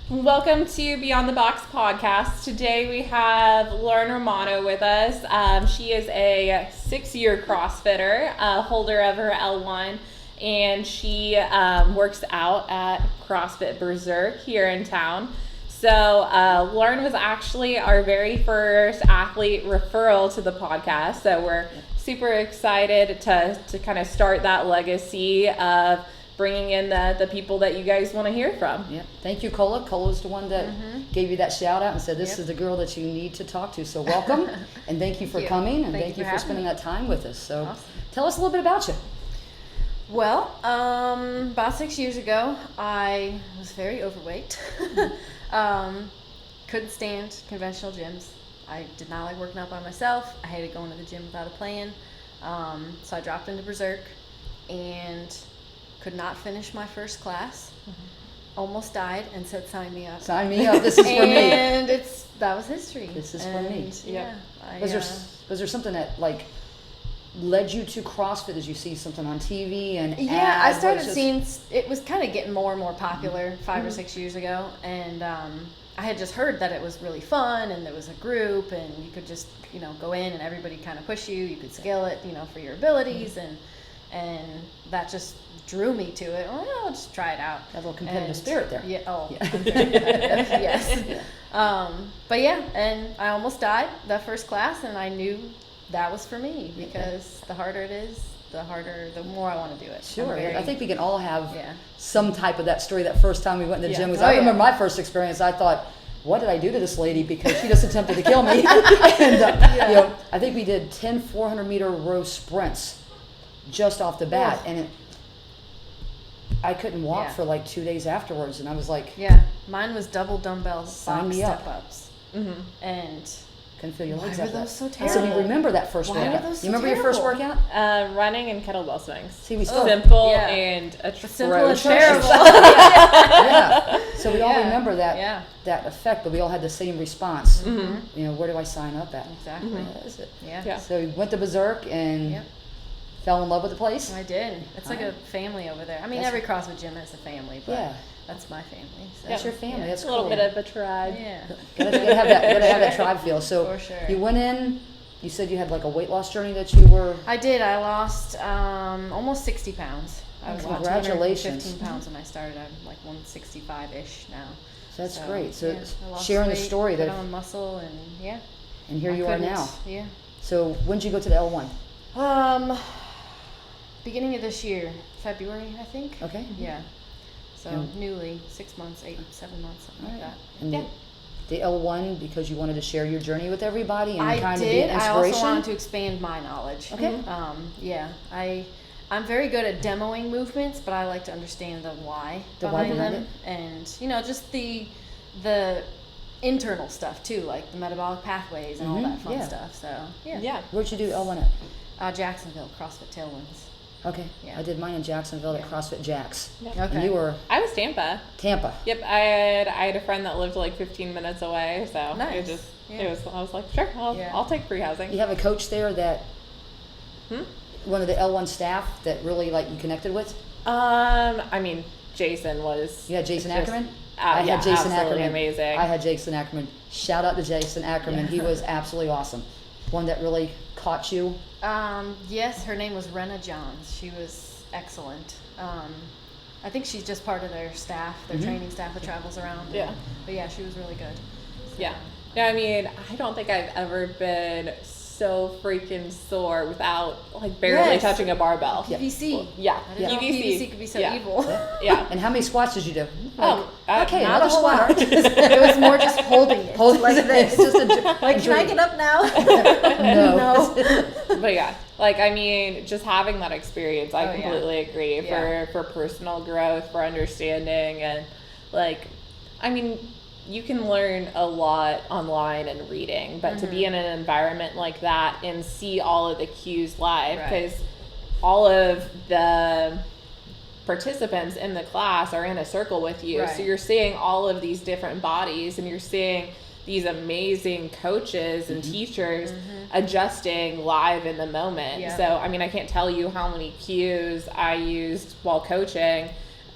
Welcome to Beyond the Box podcast. Today we have Lauren Romano with us. She is a 6-year CrossFitter, holder of her L1, and she works out at CrossFit Berserk here in town. So Lauren was actually our very first athlete referral to the podcast. So we're super excited to kind of start that legacy of bringing in the people that you guys want to hear from. Yeah, thank you, Cola. Cola's the one that gave you that shout out and said this is the girl that you need to talk to. So welcome, and thank you for coming, and thank you for spending that time with us. So tell us a little bit about you. Well, about 6 years ago, I was very overweight. Couldn't stand conventional gyms. I did not like working out by myself. I hated going to the gym without a plan. So I dropped into Berserk and could not finish my first class. Almost died and said, "Sign me up." Sign me up. This is for me. And that was history. This is for me. Yeah. Was there something that led you to CrossFit? Did you see something on TV and I started seeing it was kind of getting more and more popular 5 or 6 years ago, and I had just heard that it was really fun and there was a group and you could just go in and everybody kind of push you. You could scale it for your abilities, and that just drew me to it. Well, I'll just try it out. That little competitive spirit there. Yeah. Oh. Yeah. Yes. But yeah, and I almost died that first class, and I knew that was for me because the harder it is, the more I want to do it. Sure. I think we can all have some type of that story that first time we went to the gym. Because I remember my first experience, I thought, what did I do to this lady? Because she just attempted to kill me. And I think we did 10 400-meter row sprints just off the bat, and I couldn't walk for like 2 days afterwards, and I was like, mine was double dumbbells, box step ups, and couldn't feel your legs. Why were those so terrible? So you remember that first workout? Were those so you remember terrible? your first workout? Running and kettlebell swings. See, we still simple and atrocious. Simple and terrible. So we all remember that effect, but we all had the same response. Where do I sign up at? Exactly. That's it. Yeah. So you went to Berserk and fell in love with the place? I did. It's like a family over there. I mean, every CrossFit gym has a family, but that's my family. So. That's your family. That's a little bit of a tribe. Yeah. Gotta have that tribe feel. So for sure. You went in. You said you had like a weight loss journey that you were. I did. I lost almost 60 pounds. I was about 215 pounds when I started. I'm like 165-ish now. So that's great. So sharing the story put on muscle and And here you are now. Yeah. So when did you go to the L1? Beginning of this year, February, I think. Okay. Yeah. So newly, 6 months, 7 months, something like that. And the L1 because you wanted to share your journey with everybody and kind of be an inspiration? I also wanted to expand my knowledge. Okay. I'm very good at demoing movements, but I like to understand the why behind them, and just the internal stuff too, like the metabolic pathways and all that fun stuff. So Where'd you do L1 at? Jacksonville, CrossFit Tailwinds. Okay. Yeah. I did mine in Jacksonville at CrossFit Jacks. Okay. And you were? I was Tampa. Yep. I had a friend that lived like 15 minutes away, so nice. I was like, sure, I'll take free housing. You have a coach there that one of the L1 staff that really you connected with? I mean, Jason was. You had Jason Ackerman? I had Jason Ackerman. Amazing. I had Jason Ackerman. Shout out to Jason Ackerman. He was absolutely awesome. One that really caught you. Yes, her name was Rena Johns. She was excellent. I think she's just part of their staff, their training staff that travels around. But she was really good. So. Yeah. I mean, I don't think I've ever been so freaking sore without barely touching a barbell. PVC. PVC could be so evil. Yeah. And how many squats did you do? Not another a whole squat. lot. It was more just holding it. Like this. Just can I get up now? No. But I mean, just having that experience, I completely agree. For personal growth, for understanding, and I mean, you can learn a lot online and reading, but to be in an environment like that and see all of the cues live, because all of the participants in the class are in a circle with you. So you're seeing all of these different bodies, and you're seeing these amazing coaches and teachers adjusting live in the moment. So, I mean, I can't tell you how many cues I used while coaching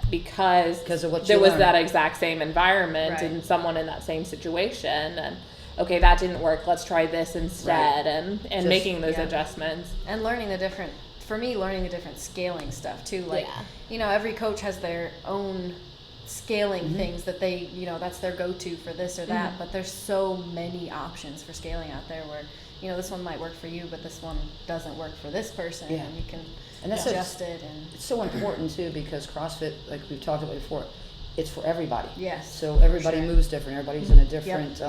because of what you there was learned. that exact same environment Right. and someone in that same situation, and okay, that didn't work, let's try this instead, and Just- making those adjustments. And learning the different scaling stuff too. Like, every coach has their own scaling things that they, that's their go-to for this or that, but there's so many options for scaling out there where, this one might work for you, but this one doesn't work for this person, and you can adjust it. And it's so important too, because CrossFit, like we've talked about before, it's for everybody. Yes. So everybody moves different. Everybody's in a different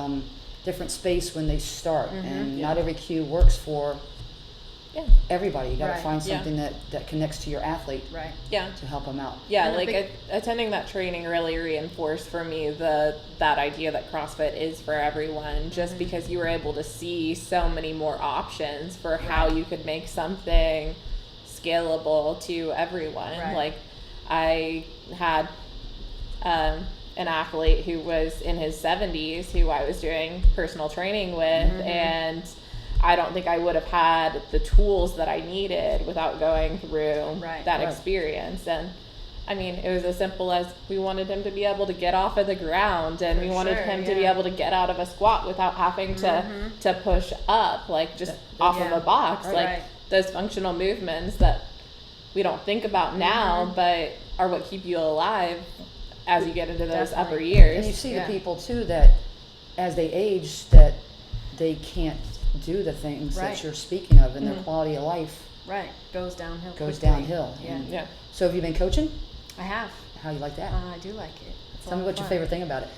different space when they start, and not every cue works for everybody. You got to find something that connects to your athlete, to help them out. Attending that training really reinforced for me that idea that CrossFit is for everyone, just because you were able to see so many more options for how you could make something scalable to everyone. Like, I had an athlete who was in his 70s who I was doing personal training with, and I don't think I would have had the tools that I needed without going through that experience. And I mean, it was as simple as we wanted him to be able to get off of the ground, and we wanted him to be able to get out of a squat without having to push up, like just off of a box, those functional movements that we don't think about now, but are what keep you alive as you get into those upper years. And you see the people too that as they age, that they can't do the things that you're speaking of, and their quality of life goes downhill. So have you been coaching? I have. How you like that? I do like it. Tell me what's your favorite thing about it.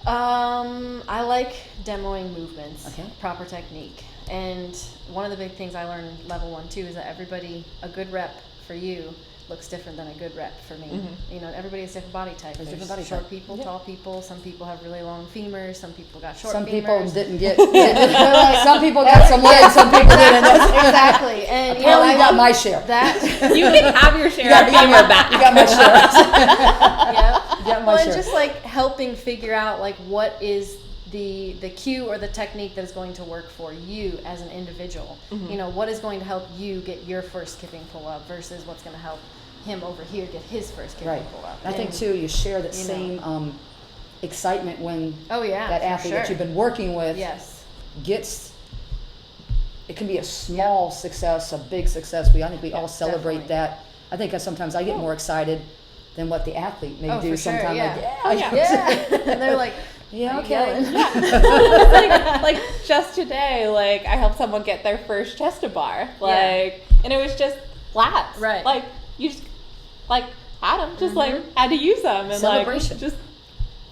I like demoing movements, proper technique. And one of the big things I learned in level 1 too is that a good rep for you looks different than a good rep for me. Everybody has different body type. There's different body short type. people, tall people. Some people have really long femurs. Some people got short Some femurs. people didn't get. Some people got some legs. Some people didn't. Exactly. And apparently, you got my share. You can have your share of femur back. You got my share. You got my share. And just like helping figure out like what is the cue or the technique that is going to work for you as an individual. What is going to help you get your first kipping pull up versus what's going to help him over here get his first kipping pull up. I think too, you share that same excitement when that athlete that you've been working with gets. It can be a small success, a big success. I think we all celebrate that. I think sometimes I get more excited than what the athlete may do. Sometimes and they're like, like just today, like I helped someone get their first chest to bar, and it was just lats, like you just like had them, just like had to use them, and celebration. Like just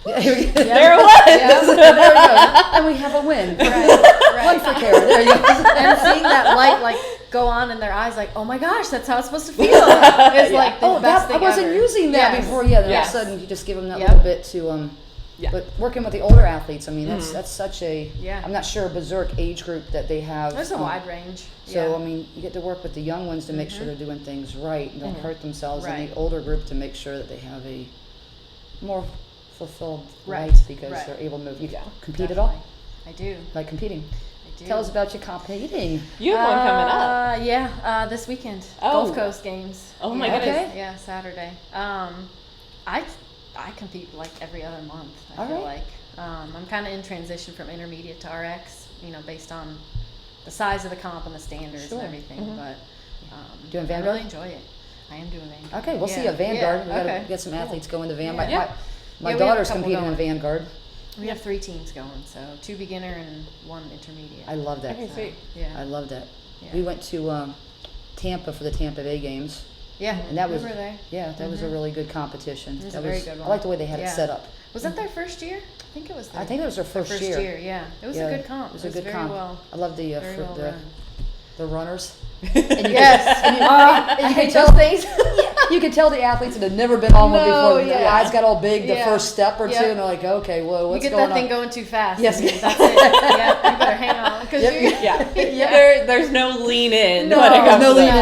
there it was. There we go. And we have a win. One for Karen. There you go. And seeing that light like go on in their eyes, like, oh my gosh, that's how it's supposed to feel. It's like the best thing I wasn't ever. using that before. Then all of a sudden you just give them that little bit to But working with the older athletes, I mean, that's such a, I'm not sure, berserk age group that they have. There's a wide range. So, I mean, you get to work with the young ones to make sure they're doing things right and don't hurt themselves, and the older group to make sure that they have a more fulfilled life because they're able to move. You compete at all? I do. Like competing? Tell us about your competing. You have one coming up. This weekend. Oh. Gulf Coast Games. Oh my goodness. Yeah, Saturday. I compete like every other month, I feel like. I'm kind of in transition from intermediate to RX, based on the size of the comp and the standards and everything. But doing Vanguard? I really enjoy it. I am doing Vanguard. Okay, we'll see a Vanguard. We got to get some athletes going to Vanguard. My daughter's competing in Vanguard. We have 3 teams going, so 2 beginner and 1 intermediate. I love that. Okay, I love that. Yeah. We went to Tampa for the Tampa Bay Games. Yeah, and that was there. Yeah, that was a really good competition. It was a very good one. I like the way they had it set up. Was that their first year? I think it was. I think it was their first year. Yeah, it was a good comp. It was a good comp. I love the runners. And you can tell things. You can tell the athletes that had never been on one before. The eyes got all big the first step or two, and they're like, "Okay, whoa, what's going on?" You get that thing going too fast. Yes, that's it. You better hang on. There's no lean in. No,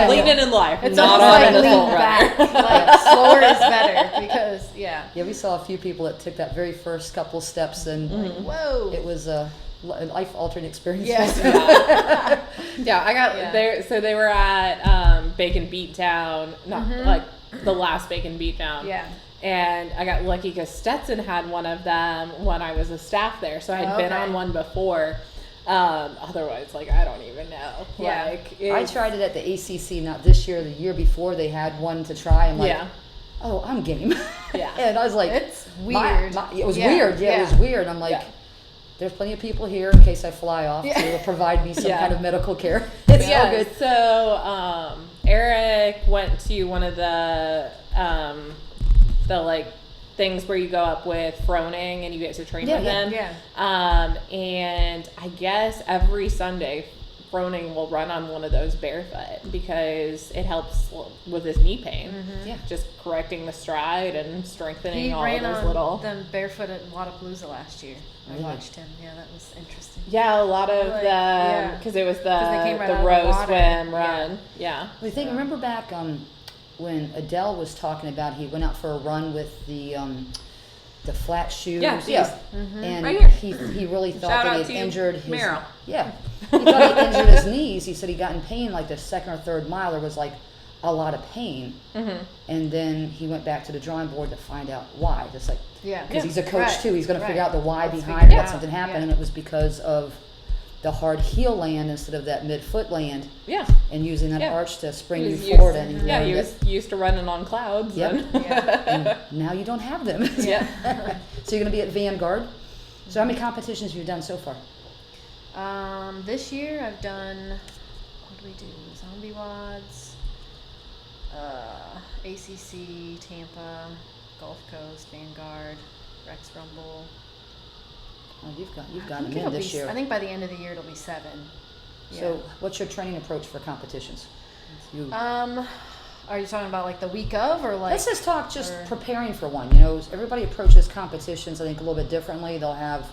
lean in in life. It's not almost like on lean back. Like slower is better because Yeah, we saw a few people that took that very first couple steps, and whoa, it was a life-altering experience. Yes. I got there. So they were at Bacon Beatdown, not like the last Bacon Beatdown. Yeah. And I got lucky because Stetson had one of them when I was a staff there. So I had been on one before. Otherwise, like, I don't even know. Yeah. Like, I tried it at the ACC, not this year, the year before. They had one to try. I'm like, oh, I'm game. Yeah. And I was like, it's weird. It was weird. Yeah, it was weird. I'm like, there's plenty of people here in case I fly off to provide me some kind of medical care. It's all good. So, Eric went to one of the like things where you go up with Froning and you get to train with him. Yeah. And I guess every Sunday Froning will run on one of those barefoot because it helps with his knee pain. Yeah. Just correcting the stride and strengthening He all ran of those on little. them barefoot at Wadapalooza last year. Really? I watched him. Yeah, that was interesting. Yeah, a lot of because it was the row swim run. Yeah. I think remember back when Adele was talking about he went out for a run with the flat shoes. Yeah. And Right here. he really thought Shout that out he to had injured his Meryl. Yeah. He thought he injured his knees. He said he got in pain like the second or third mile. There was like a lot of pain. And then he went back to the drawing board to find out why. Just like because he's a coach too. He's going to figure out the why behind what something happened, and it was because of the hard heel land instead of that mid-foot land. Yeah. And using that arch to spring you used, forward. And he was used to running on clouds. Yep. And now you don't have them. Yeah. So you're going to be at Vanguard. So how many competitions have you done so far? This year I've done, what do we do? Zombie Wads, ACC, Tampa, Gulf Coast, Vanguard, Rex Rumble. Oh, you've got them in this year. I think by the end of the year it'll be 7. So what's your training approach for competitions? Are you talking about like the week of or like? Let's just talk preparing for one. You know, everybody approaches competitions I think a little bit differently. They'll have,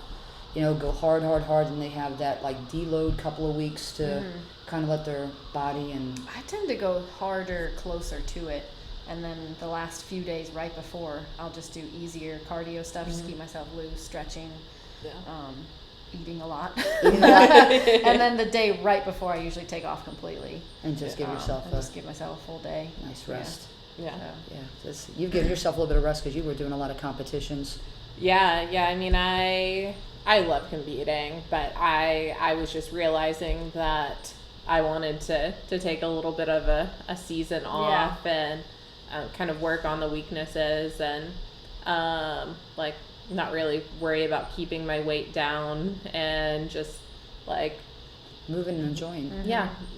go hard, and they have that like deload couple of weeks to kind of let their body and. I tend to go harder closer to it, and then the last few days right before I'll just do easier cardio stuff, just keep myself loose, stretching. Eating a lot. And then the day right before I usually take off completely. And just give yourself just give myself a full day. Nice rest. Yeah. You've given yourself a little bit of rest because you were doing a lot of competitions. Yeah. I mean, I love competing, but I was just realizing that I wanted to take a little bit of a season off and kind of work on the weaknesses and like not really worry about keeping my weight down and just like moving and enjoying.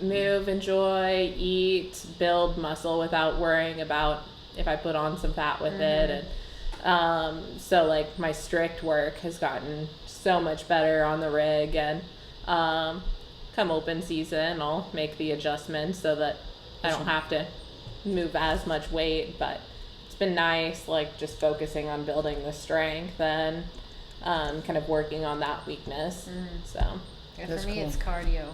Move, enjoy, eat, build muscle without worrying about if I put on some fat with it. And so like my strict work has gotten so much better on the rig, and come open season I'll make the adjustments so that I don't have to move as much weight, but been nice, like just focusing on building the strength and kind of working on that weakness. So for me it's cardio.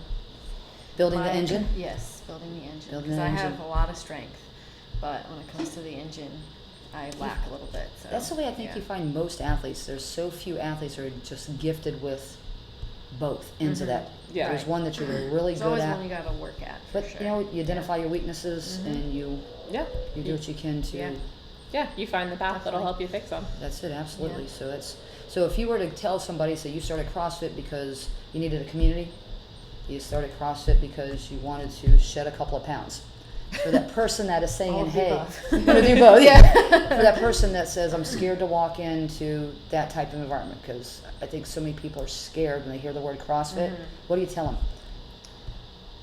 Building the engine? Yes, building the engine. Because I have a lot of strength, but when it comes to the engine, I lack a little bit. So that's the way I think you find most athletes. There's so few athletes who are just gifted with both ends of that. There's one that you're really good at. It's always one you got to work at. But you identify your weaknesses and you do what you can to. Yeah, you find the path that'll help you fix them. That's it, absolutely. So if you were to tell somebody, say you started CrossFit because you needed a community, you started CrossFit because you wanted to shed a couple of pounds. For that person that is saying, hey, I'm going to do both. For that person that says, I'm scared to walk into that type of environment, because I think so many people are scared when they hear the word CrossFit. What do you tell them?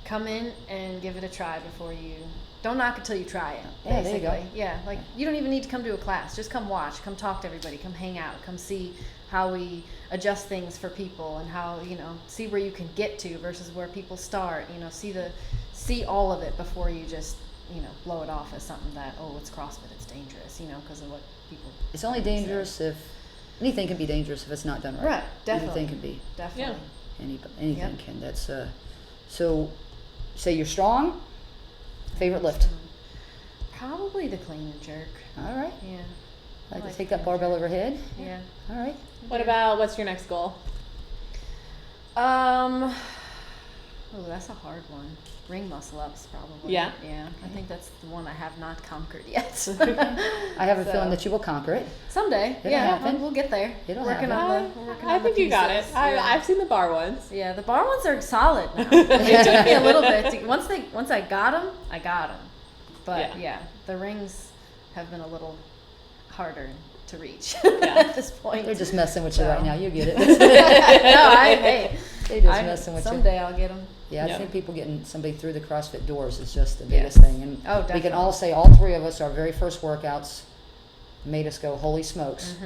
Come in and give it a try before you. Don't knock until you try it. Yeah, there you go. Yeah, like you don't even need to come to a class. Just come watch, come talk to everybody, come hang out, come see how we adjust things for people and how, see where you can get to versus where people start. See all of it before you just, blow it off as something that, it's CrossFit, it's dangerous, because of what people. It's only dangerous if anything can be dangerous if it's not done right. Right, definitely. Anything can be. Definitely. Anything can. That's so. Say you're strong. Favorite lift? Probably the clean and jerk. All right. Yeah. Like to take that barbell overhead? Yeah. All right. What's your next goal? Oh, that's a hard one. Ring muscle ups, probably. Yeah? Yeah. I think that's the one I have not conquered yet. I have a feeling that you will conquer it. Someday. It'll happen. We'll get there. It'll working happen. I think you got it. I've seen the bar ones. Yeah, the bar ones are solid now. It took me a little bit. Once I got them, I got them. But yeah, the rings have been a little harder to reach at this point. They're just messing with you right now. You get it. They're just messing with you. Someday I'll get them. Yeah, I think people getting somebody through the CrossFit doors is just the biggest thing. And we can all say, all three of us, our very first workouts made us go, holy smokes.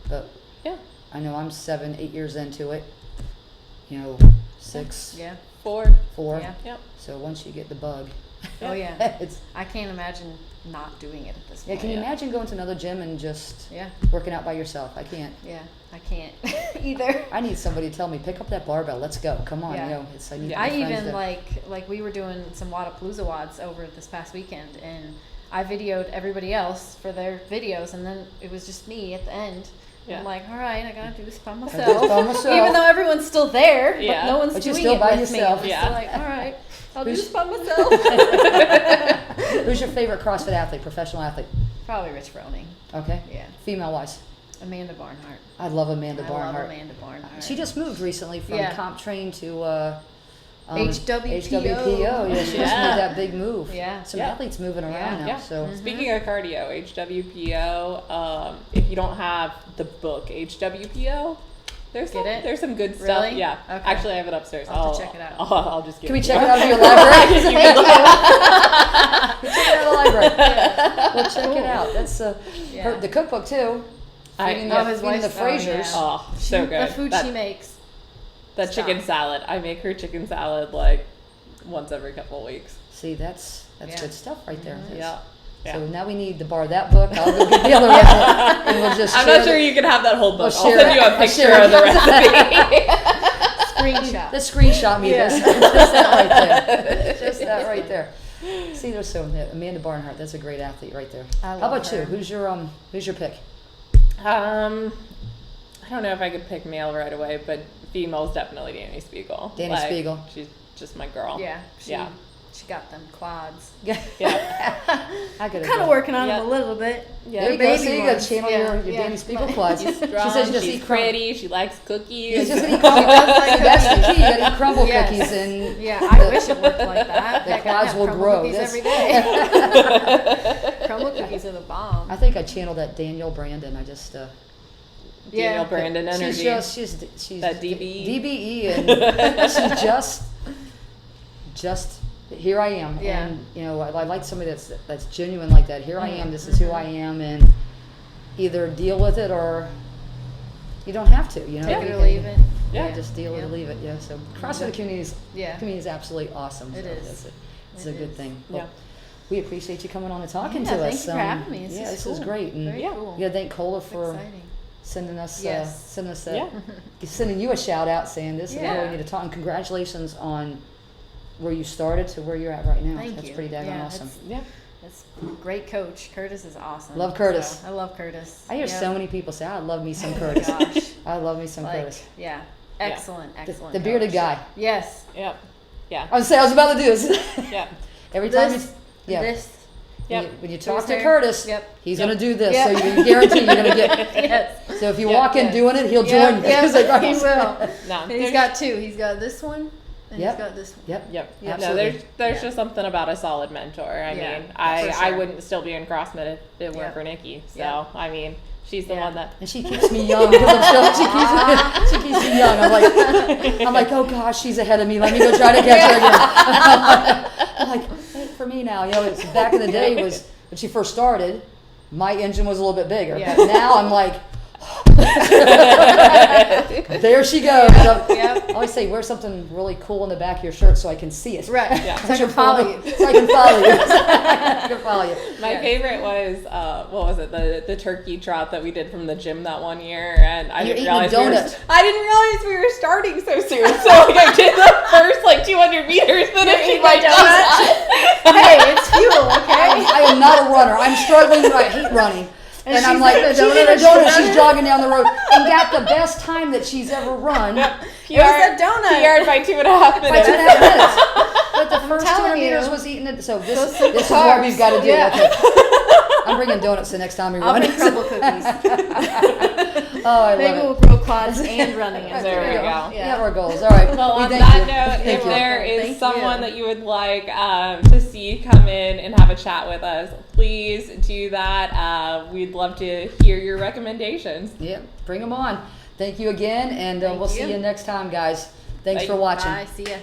But I know I'm 7-8 years into it. 6. Yeah. 4. Yeah. Yep. So once you get the bug. Oh yeah. I can't imagine not doing it at this point. Yeah, can you imagine going to another gym and just working out by yourself? I can't. Yeah, I can't either. I need somebody to tell me, pick up that barbell, let's go. Come on, I even like we were doing some Wadapalooza wads over this past weekend, and I videoed everybody else for their videos, and then it was just me at the end. I'm like, all right, I gotta do this by myself. Even though everyone's still there, but no one's doing it by with yourself. me. I'm still like, all right, I'll do this by myself. Who's your favorite CrossFit athlete, professional athlete? Probably Rich Froning. Okay. Yeah. Female-wise? Amanda Barnhart. I love Amanda Barnhart. I love Amanda Barnhart. She just moved recently from comp train to HWPO. HWPO. Yeah, she just made that big move. Yeah. Some athletes moving around now. So Speaking of cardio, HWPO, if you don't have the book HWPO, there's some good stuff. Really? Yeah. Okay. Actually, I have it upstairs. I'll have to check it out. I'll just give can we it check to it out of your library? Check it out of the library. We'll check it out. That's the cookbook too. Feeding the Frasers. Oh, so good. The food she makes. That chicken salad. I make her chicken salad like once every couple of weeks. See, that's good stuff right there. Yeah. So now we need to borrow that book. I'll go get the other one, and we'll just. I'm not sure you can have that whole book. I'll send you a picture of the recipe. Screenshot. The screenshot me this. Just that right there. Just that right there. See, there's Amanda Barnhart. That's a great athlete right there. How about you? Who's your pick? I don't know if I could pick male right away, but female's definitely Danny Spiegel. Spiegel. She's just my girl. Yeah. She got them quads. Yeah. I could kind of working on them a little bit. Yeah. There you go. So you got to channel your Danny Spiegel quads. She's strong, she says she just eat pretty. She likes cookies. She just eat crumble. That's the key. You got to eat crumble cookies and. Yeah, I wish it worked like that. The quads will grow. Cookies every day. Crumble cookies are the bomb. I think I channeled that Danielle Brandon. I just. Danielle Brandon energy. She's that DBE. And she's just here I am. Yeah. And I like somebody that's genuine like that. Here I am. This is who I am, and either deal with it or you don't have to. Take it or leave it. Yeah, just deal with it or leave it. Yeah. So CrossFit community is absolutely awesome. It is. It's a good thing. Yeah. We appreciate you coming on and talking to us. Thank you for having me. This is great. And very cool. We got to thank Cola for sending us sending you a shout out saying this is where we need to talk. And congratulations on where you started to where you're at right now. That's pretty daggone awesome. That's a great coach. Curtis is awesome. Love Curtis. I love Curtis. I hear so many people say, I love me some Curtis. Gosh. I love me some Curtis. Yeah. Excellent. The bearded guy. Yes. Yep. Yeah. I was about to do this. Yeah. Every time this. When you talk to Curtis, he's going to do this, so you can guarantee you're going to get. Yes. So if you walk in doing it, he'll join you. Yes, he will. No, he's got two. He's got this one, and he's got this one. Yep. No, there's just something about a solid mentor. I mean, I wouldn't still be in CrossFit if it weren't for Nikki. So I mean, she's the one that. And she keeps me young because I'm still. She keeps me young. I'm like, oh gosh, she's ahead of me. Let me go try to catch her again. I'm like, for me now, it's back in the day was when she first started, my engine was a little bit bigger. But now I'm like, there she goes. I always say wear something really cool in the back of your shirt so I can see it. Right. Yeah. So I can follow you. So I can follow you. I can follow you. My favorite was what was it? The turkey trot that we did from the gym that one year, and I didn't realize we were starting so soon. So I did the first 200 meters, finishing my donut. Hey, it's fuel, okay? I am not a runner. I'm struggling. I hate running. And I'm like, donut. She's jogging down the road and got the best time that she's ever run. It was a donut. PR'd by 2.5 minutes. By 2.5 minutes. But the first 200 meters was eating it. So this is what we've got to do. Yeah. Okay. I'm bringing donuts the next time we run. I'll bring crumble cookies. I love Maybe it. we'll grow quads and running. There we go. Yeah. We have our goals. All right. Well, on thank that you. note, Thank if you. there is Thank someone you. that you would like to see come in and have a chat with us, please do that. We'd love to hear your recommendations. Yeah, bring them on. Thank you again, and Thank we'll see you. you next time, guys. Thanks Bye. for watching. Bye. See ya.